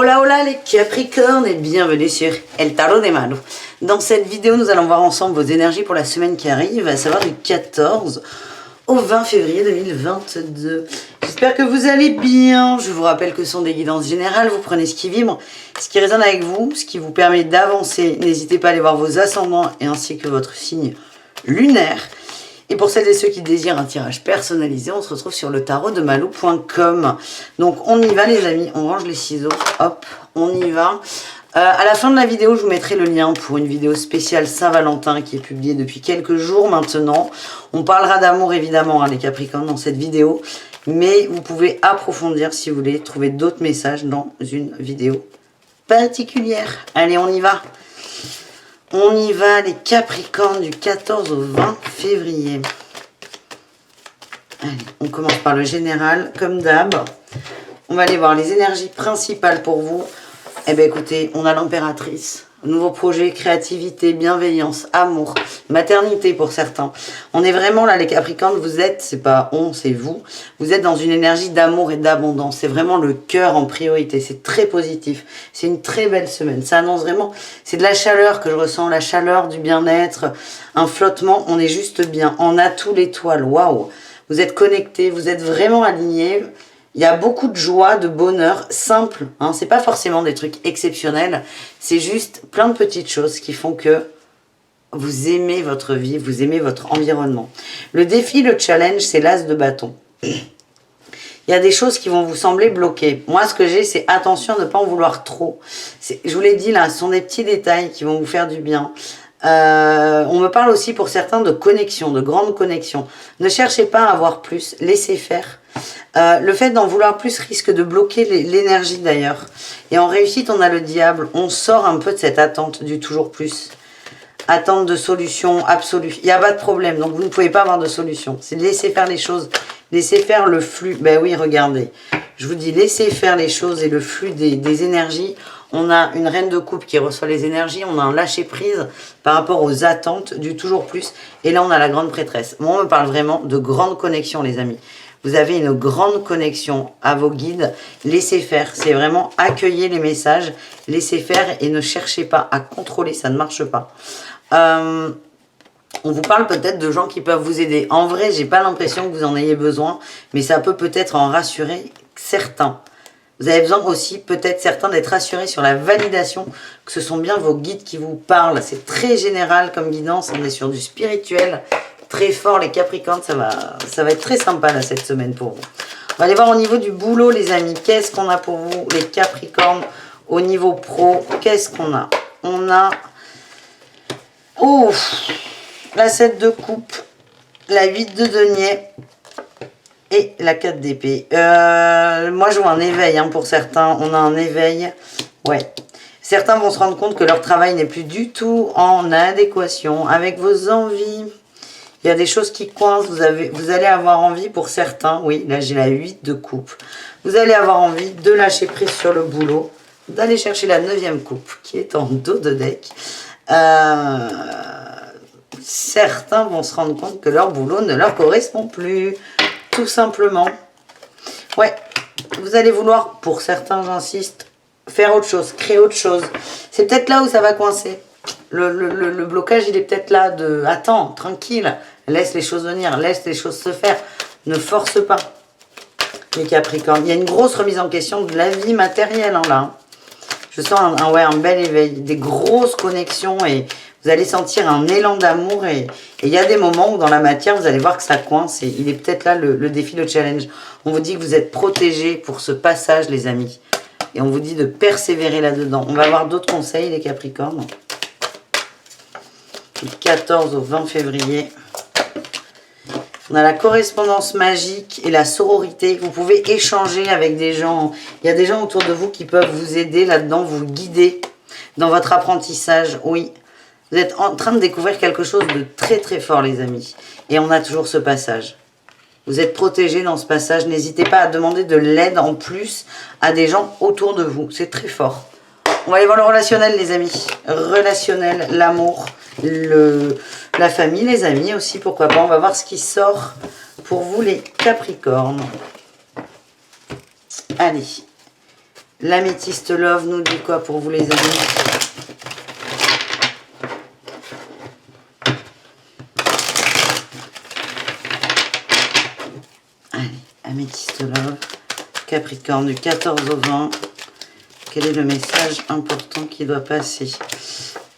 Hola hola les Capricornes et bienvenue sur El Tarot de Malu. Dans cette vidéo, nous allons voir ensemble vos énergies pour la semaine qui arrive, à savoir du 14 au 20 février 2022. J'espère que vous allez bien. Je vous rappelle que ce sont des guidances générales. Vous prenez ce qui vibre, ce qui résonne avec vous, ce qui vous permet d'avancer. N'hésitez pas à aller voir vos ascendants et ainsi que votre signe lunaire. Et pour celles et ceux qui désirent un tirage personnalisé, on se retrouve sur le tarot de malou.com. Donc on y va les amis, on range les ciseaux, hop, on y va. À la fin de la vidéo, je vous mettrai le lien pour une vidéo spéciale Saint-Valentin qui est publiée depuis quelques jours maintenant. On parlera d'amour évidemment, hein, les Capricornes, dans cette vidéo. Mais vous pouvez approfondir si vous voulez, trouver d'autres messages dans une vidéo particulière. Allez, on y va. On y va, les Capricornes, du 14 au 20 février. Allez, on commence par le général, comme d'hab. On va aller voir les énergies principales pour vous. Eh bien, écoutez, on a l'impératrice. Nouveau projet, créativité, bienveillance, amour, maternité pour certains. On est vraiment là, les Capricornes, vous êtes, c'est pas on, c'est vous. Vous êtes dans une énergie d'amour et d'abondance. C'est vraiment le cœur en priorité. C'est très positif. C'est une très belle semaine. Ça annonce vraiment, c'est de la chaleur que je ressens, la chaleur du bien-être, un flottement. On est juste bien. On a tout l'étoile. Waouh! Vous êtes connectés, vous êtes vraiment alignés. Il y a beaucoup de joie, de bonheur, simple. Hein, c'est pas forcément des trucs exceptionnels. C'est juste plein de petites choses qui font que vous aimez votre vie, vous aimez votre environnement. Le défi, le challenge, c'est l'as de bâton. Il y a des choses qui vont vous sembler bloquées. Moi, ce que j'ai, c'est attention à ne pas en vouloir trop. Je vous l'ai dit là, ce sont des petits détails qui vont vous faire du bien. On me parle aussi pour certains de connexion, de grande connexion. Ne cherchez pas à avoir plus, laissez faire. Le fait d'en vouloir plus risque de bloquer l'énergie d'ailleurs. Et en réussite, on a le diable. On sort un peu de cette attente du toujours plus. Attente de solution absolue. Il n'y a pas de problème, donc vous ne pouvez pas avoir de solution. C'est laisser faire les choses, laisser faire le flux. Ben oui, regardez. Je vous dis, laissez faire les choses et le flux des énergies. On a une reine de coupe qui reçoit les énergies. On a un lâcher prise par rapport aux attentes du toujours plus. Et là, on a la grande prêtresse. Moi, on me parle vraiment de grande connexion, les amis. Vous avez une grande connexion à vos guides. Laissez faire. C'est vraiment accueillir les messages. Laissez faire et ne cherchez pas à contrôler. Ça ne marche pas. On vous parle peut-être de gens qui peuvent vous aider. En vrai, j'ai pas l'impression que vous en ayez besoin. Mais ça peut peut-être en rassurer certains. Vous avez besoin aussi, peut-être certains, d'être rassurés sur la validation, que ce sont bien vos guides qui vous parlent. C'est très général comme guidance. On est sur du spirituel. Très fort, les Capricornes, ça va être très sympa là, cette semaine pour vous. On va aller voir au niveau du boulot, les amis. Qu'est-ce qu'on a pour vous, les Capricornes, au niveau pro? Qu'est-ce qu'on a? On a... Oh, la 7 de coupe, la 8 de denier et la 4 d'épée. Moi, je vois un éveil hein, pour certains. On a un éveil. Ouais. Certains vont se rendre compte que leur travail n'est plus du tout en adéquation avec vos envies. Il y a des choses qui coincent, vous allez avoir envie pour certains, oui, là j'ai la 8 de coupe. Vous allez avoir envie de lâcher prise sur le boulot, d'aller chercher la 9e coupe qui est en dos de deck. Certains vont se rendre compte que leur boulot ne leur correspond plus, tout simplement. Ouais, vous allez vouloir, pour certains j'insiste, faire autre chose, créer autre chose. C'est peut-être là où ça va coincer. Le blocage, il est peut-être là de... Attends, tranquille, laisse les choses venir, laisse les choses se faire. Ne force pas, les Capricornes. Il y a une grosse remise en question de la vie matérielle, hein, là. Je sens un bel éveil, des grosses connexions et vous allez sentir un élan d'amour. Et il y a des moments où dans la matière, vous allez voir que ça coince. Et il est peut-être là le défi, le challenge. On vous dit que vous êtes protégés pour ce passage, les amis. Et on vous dit de persévérer là-dedans. On va avoir d'autres conseils, les Capricornes. Du 14 au 20 février. On a la correspondance magique et la sororité. Vous pouvez échanger avec des gens. Il y a des gens autour de vous qui peuvent vous aider là-dedans, vous guider dans votre apprentissage. Oui, vous êtes en train de découvrir quelque chose de très très fort, les amis. Et on a toujours ce passage. Vous êtes protégés dans ce passage. N'hésitez pas à demander de l'aide en plus à des gens autour de vous. C'est très fort. On va aller voir le relationnel, les amis. Relationnel, l'amour, la famille, les amis aussi, pourquoi pas. On va voir ce qui sort pour vous, les Capricornes. Allez. L'améthyste love nous dit quoi pour vous les amis? Allez, améthyste love, Capricorne du 14 au 20. Quel est le message important qui doit passer?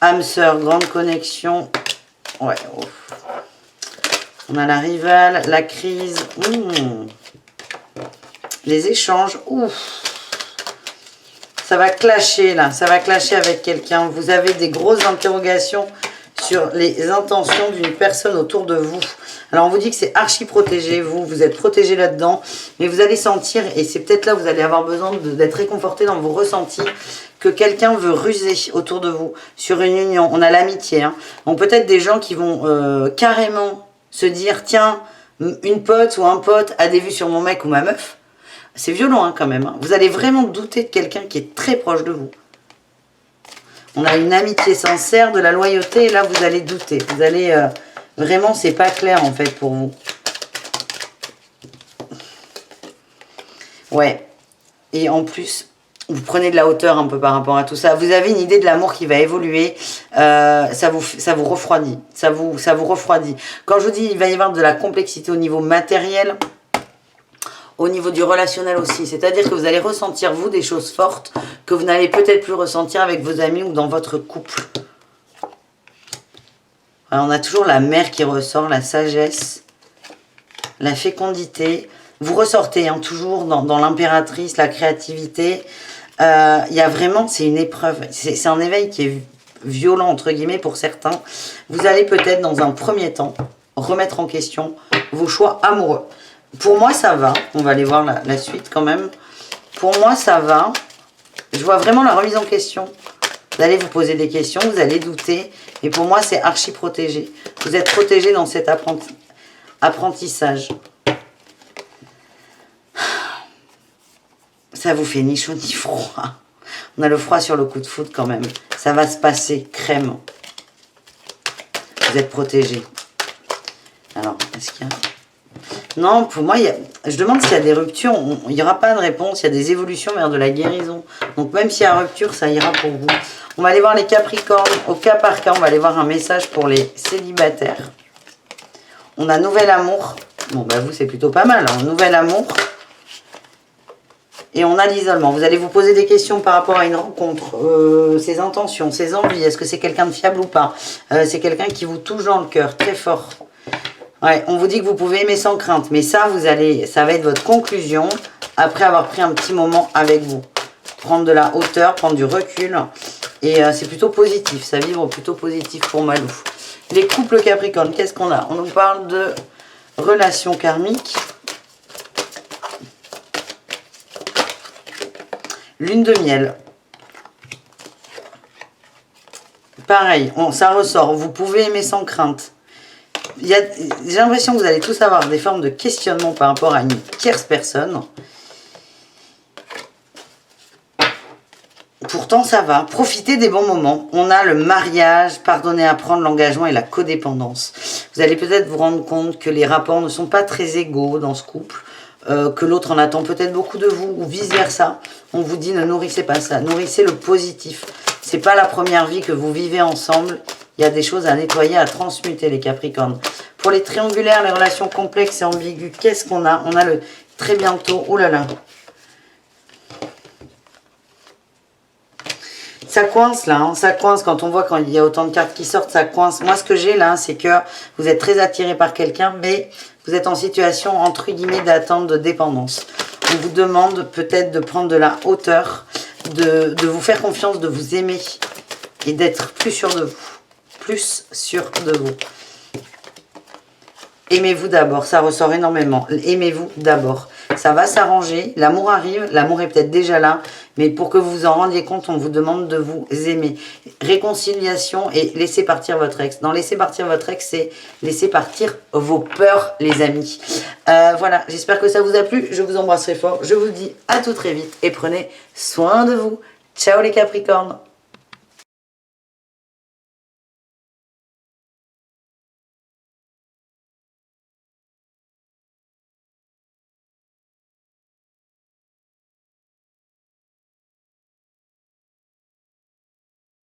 Âme sœur, grande connexion. Ouais, ouf. On a la rivale, la crise. Les échanges. Ouf. Ça va clasher là. Ça va clasher avec quelqu'un. Vous avez des grosses interrogations sur les intentions d'une personne autour de vous. Alors on vous dit que c'est archi protégé. Vous êtes protégé là-dedans. Mais vous allez sentir, et c'est peut-être là où vous allez avoir besoin d'être réconforté dans vos ressentis, que quelqu'un veut ruser autour de vous sur une union. On a l'amitié. Hein. Donc peut-être des gens qui vont carrément se dire, tiens, une pote ou un pote a des vues sur mon mec ou ma meuf. C'est violent hein, quand même. Hein. Vous allez vraiment douter de quelqu'un qui est très proche de vous. On a une amitié sincère, de la loyauté, et là vous allez douter. Vous allez... vraiment, c'est pas clair en fait pour vous. Ouais. Et en plus... vous prenez de la hauteur un peu par rapport à tout ça. Vous avez une idée de l'amour qui va évoluer. Ça vous refroidit. Ça vous refroidit. Quand je vous dis il va y avoir de la complexité au niveau matériel, au niveau du relationnel aussi. C'est-à-dire que vous allez ressentir, vous, des choses fortes que vous n'allez peut-être plus ressentir avec vos amis ou dans votre couple. Alors, on a toujours la mère qui ressort, la sagesse, la fécondité. Vous ressortez hein, toujours dans l'impératrice, la créativité. Il y a vraiment, c'est une épreuve, c'est un éveil qui est violent entre guillemets pour certains. Vous allez peut-être dans un premier temps remettre en question vos choix amoureux. Pour moi ça va, on va aller voir la suite quand même. Pour moi ça va, je vois vraiment la remise en question. Vous allez vous poser des questions, vous allez douter, et pour moi c'est archi protégé. Vous êtes protégé dans cet apprentissage. Ça vous fait ni chaud ni froid. On a le froid sur le coup de foudre quand même. Ça va se passer, crème. Vous êtes protégé. Alors, est-ce qu'il y a... Non, pour moi, je demande s'il y a des ruptures. Il n'y aura pas de réponse. Il y a des évolutions vers de la guérison. Donc, même s'il y a rupture, ça ira pour vous. On va aller voir les Capricornes. Au cas par cas, on va aller voir un message pour les célibataires. On a nouvel amour. Bon, bah vous, c'est plutôt pas mal. Hein. Nouvel amour. Et on a l'isolement. Vous allez vous poser des questions par rapport à une rencontre, ses intentions, ses envies. Est-ce que c'est quelqu'un de fiable ou pas? C'est quelqu'un qui vous touche dans le cœur, très fort. Ouais, on vous dit que vous pouvez aimer sans crainte. Mais ça, ça va être votre conclusion après avoir pris un petit moment avec vous. Prendre de la hauteur, prendre du recul. Et c'est plutôt positif. Ça vibre plutôt positif pour Malou. Les couples Capricorne, qu'est-ce qu'on a? On nous parle de relations karmiques. Lune de miel. Pareil, ça ressort. Vous pouvez aimer sans crainte. J'ai l'impression que vous allez tous avoir des formes de questionnement par rapport à une tierce personne. Pourtant, ça va. Profitez des bons moments. On a le mariage, pardonner, apprendre, l'engagement et la codépendance. Vous allez peut-être vous rendre compte que les rapports ne sont pas très égaux dans ce couple. Que l'autre en attend peut-être beaucoup de vous, ou vice-versa. On vous dit ne nourrissez pas ça, nourrissez le positif. C'est pas la première vie que vous vivez ensemble. Il y a des choses à nettoyer, à transmuter les Capricornes. Pour les triangulaires, les relations complexes et ambiguës, qu'est-ce qu'on a? On a le très bientôt, oh là là. Ça coince là, hein, ça coince quand on voit quand il y a autant de cartes qui sortent, ça coince. Moi ce que j'ai là, c'est que vous êtes très attiré par quelqu'un, mais vous êtes en situation entre guillemets d'attente, de dépendance. On vous demande peut-être de prendre de la hauteur, de vous faire confiance, de vous aimer et d'être plus sûr de vous. Plus sûr de vous. Aimez-vous d'abord, ça ressort énormément. Aimez-vous d'abord. Ça va s'arranger, l'amour arrive, l'amour est peut-être déjà là, mais pour que vous vous en rendiez compte, on vous demande de vous aimer. Réconciliation et laisser partir votre ex. Non, laisser partir votre ex, c'est laisser partir vos peurs, les amis. Voilà, j'espère que ça vous a plu. Je vous embrasse très fort. Je vous dis à tout très vite et prenez soin de vous. Ciao les Capricornes.